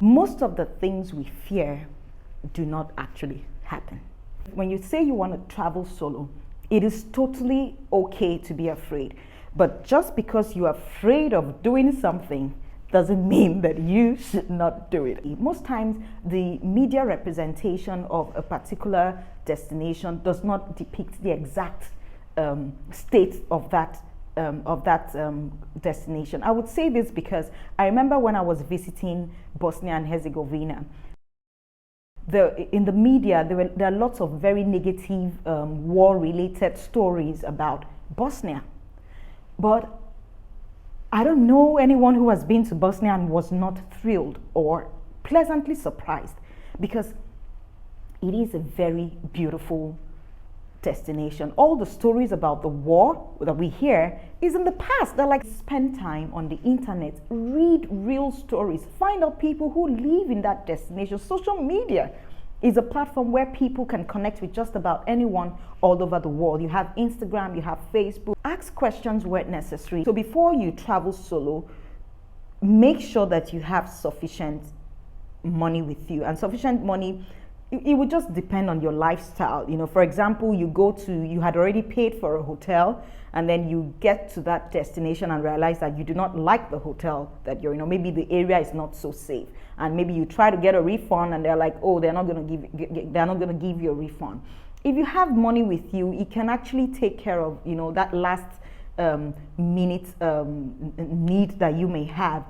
Most of the things we fear do not actually happen. When you say you want to travel solo, it is totally okay to be afraid. But just because you're afraid of doing something doesn't mean that you should not do it. Most times, the media representation of a particular destination does not depict the exact state of that destination. I would say this because I remember when I was visiting Bosnia and Herzegovina, in the media, there are lots of very negative war-related stories about Bosnia. But I don't know anyone who has been to Bosnia and was not thrilled or pleasantly surprised, because it is a very beautiful destination. All the stories about the war that we hear is in the past. They're like, spend time on the internet, read real stories, find out people who live in that destination. Social media is a platform where people can connect with just about anyone all over the world. You have Instagram, you have Facebook. Ask questions where necessary. So before you travel solo, make sure that you have sufficient money with you. And sufficient money, it would just depend on your lifestyle. For example, you had already paid for a hotel, and then you get to that destination and realize that you do not like the hotel that you're in. Maybe the area is not so safe, and maybe you try to get a refund, and they're like, oh, they're not going to give you a refund. If you have money with you, it can actually take care of that last minute need that you may have.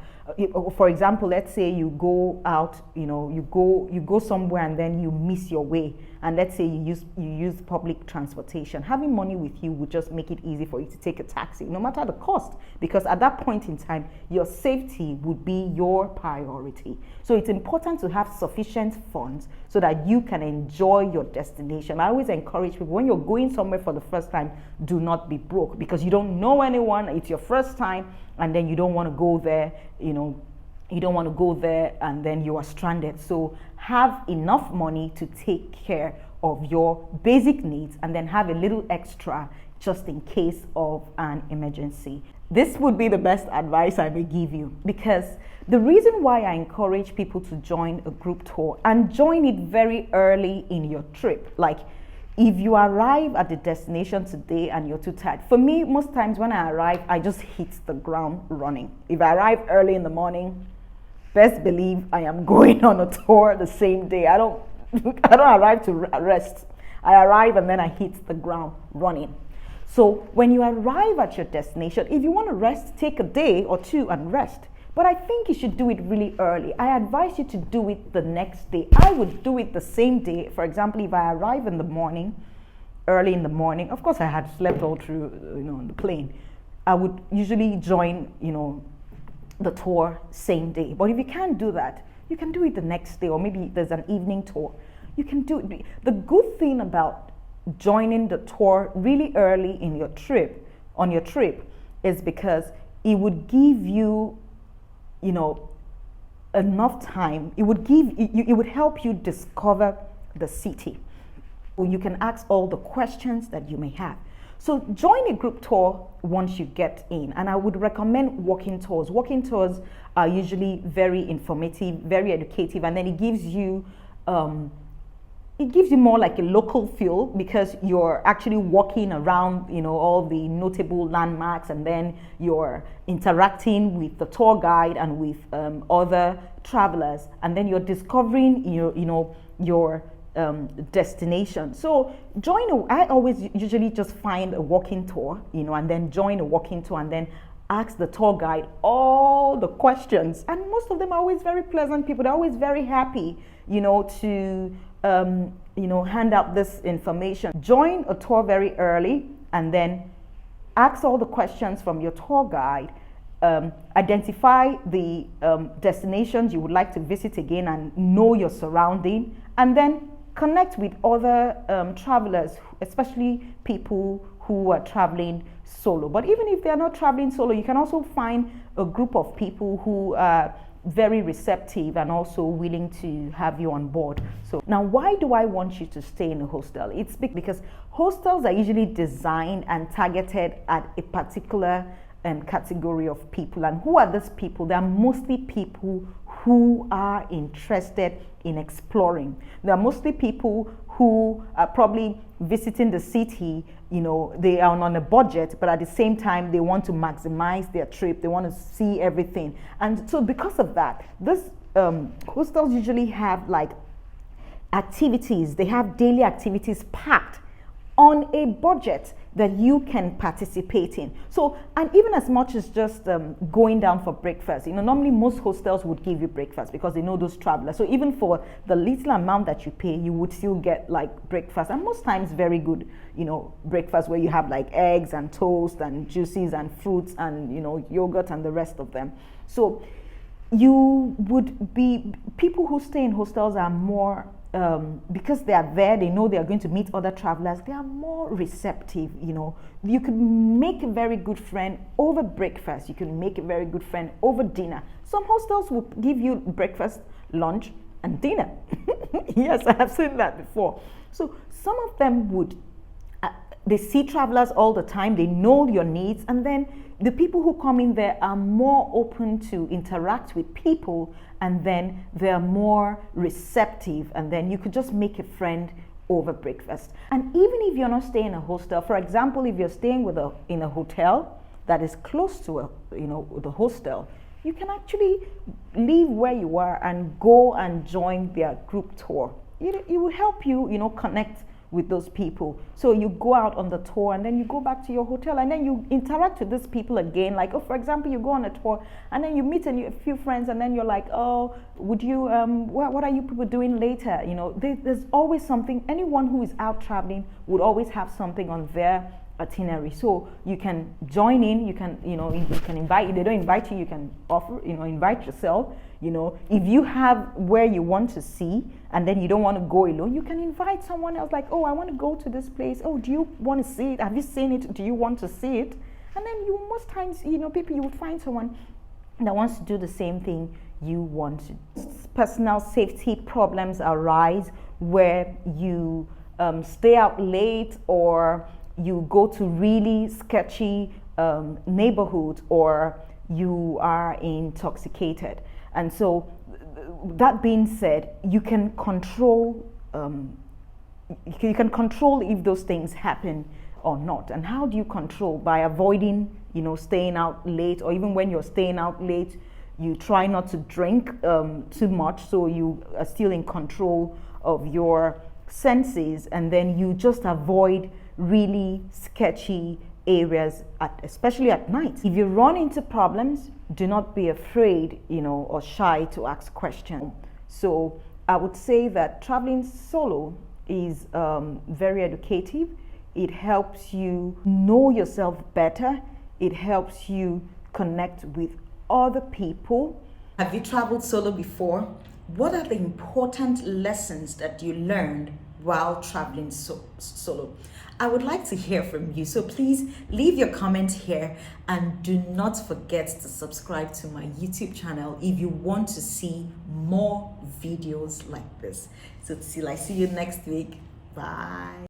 For example, let's say you go out, you go somewhere and then you miss your way, and let's say you use public transportation. Having money with you would just make it easy for you to take a taxi, no matter the cost, because at that point in time, your safety would be your priority. So it's important to have sufficient funds so that you can enjoy your destination. I always encourage people, when you're going somewhere for the first time, do not be broke, because you don't know anyone, it's your first time, and then you don't want to go there, you don't want to go there and then you are stranded. So have enough money to take care of your basic needs, and then have a little extra just in case of an emergency. This would be the best advice I may give you, because the reason why I encourage people to join a group tour, and join it very early in your trip, like if you arrive at the destination today and you're too tired. For me, most times when I arrive, I just hit the ground running. If I arrive early in the morning, best believe I am going on a tour the same day. I don't arrive to rest. I arrive and then I hit the ground running. So when you arrive at your destination, if you want to rest, take a day or two and rest. But I think you should do it really early. I advise you to do it the next day. I would do it the same day. For example, if I arrive in the morning, early in the morning, of course I had slept all through, on the plane, I would usually join, the tour same day. But if you can't do that, you can do it the next day, or maybe there's an evening tour. You can do it. The good thing about joining the tour really early in your trip, is because it would give you enough time. It would help you discover the city. You can ask all the questions that you may have. So join a group tour once you get in, and I would recommend walking tours. Walking tours are usually very informative, very educative, and then it gives you more like a local feel, because you're actually walking around, all the notable landmarks, and then you're interacting with the tour guide and with other travelers, and then you're discovering, your destination. So I always usually just find a walking tour, and then join a walking tour, and then ask the tour guide all the questions. And most of them are always very pleasant people. They're always very happy, to hand out this information. Join a tour very early, and then ask all the questions from your tour guide. Identify the destinations you would like to visit again, and know your surrounding, and then connect with other travelers, especially people who are traveling solo. But even if they're not traveling solo, you can also find a group of people who are very receptive and also willing to have you on board. So now, why do I want you to stay in a hostel? It's because hostels are usually designed and targeted at a particular category of people. And who are these people? They are mostly people who are interested in exploring. There are mostly people who are probably visiting the city, you know, they are on a budget, but at the same time, they want to maximize their trip. They want to see everything. And so because of that, this hostels usually have like activities. They have daily activities packed on a budget that you can participate in. So, and even as much as just going down for breakfast, you know, normally most hostels would give you breakfast because they know those travelers. So even for the little amount that you pay, you would still get like breakfast, and most times very good, you know, breakfast where you have like eggs and toast and juices and fruits and, you know, yogurt and the rest of them. So you would be, people who stay in hostels are more because they are there, they know they are going to meet other travelers, they are more receptive. You know, you can make a very good friend over breakfast, you can make a very good friend over dinner. Some hostels will give you breakfast, lunch and dinner. Yes, I have seen that before. So some of them would they see travelers all the time, they know your needs, and then the people who come in there are more open to interact with people, and then they're more receptive, and then you could just make a friend over breakfast. And even if you're not staying in a hostel, for example, if you're staying in a hotel that is close to the hostel, you can actually leave where you are and go and join their group tour. It will help you, you know, connect with those people. So you go out on the tour and then you go back to your hotel and then you interact with these people again. Like, oh, for example, you go on a tour and then you meet a few friends and then you're like, oh, would you, what are you people doing later? You know, there's always something. Anyone who is out traveling would always have something on their itinerary. So you can join in, you can, you know, you can invite, if they don't invite you, you can offer, you know, invite yourself. You know, if you have where you want to see and then you don't want to go alone, you can invite someone else, like, oh, I want to go to this place. Oh, do you want to see it? Have you seen it? Do you want to see it? And then you, most times, you know, people, you would find someone that wants to do the same thing you want to. Personal safety problems arise where you stay out late, or you go to really sketchy neighborhoods, or you are intoxicated. And so, that being said, you can control if those things happen or not. And how do you control? By avoiding, you know, staying out late, or even when you're staying out late, you try not to drink too much, so you are still in control of your senses, and then you just avoid really sketchy areas, especially at night. If you run into problems, do not be afraid, you know, or shy to ask questions. So I would say that traveling solo is very educative. It helps you know yourself better. It helps you connect with other people. Have you traveled solo before? What are the important lessons that you learned while traveling solo? I would like to hear from you, so please leave your comment here, and do not forget to subscribe to my YouTube channel if you want to see more videos like this. So till I see you next week, bye.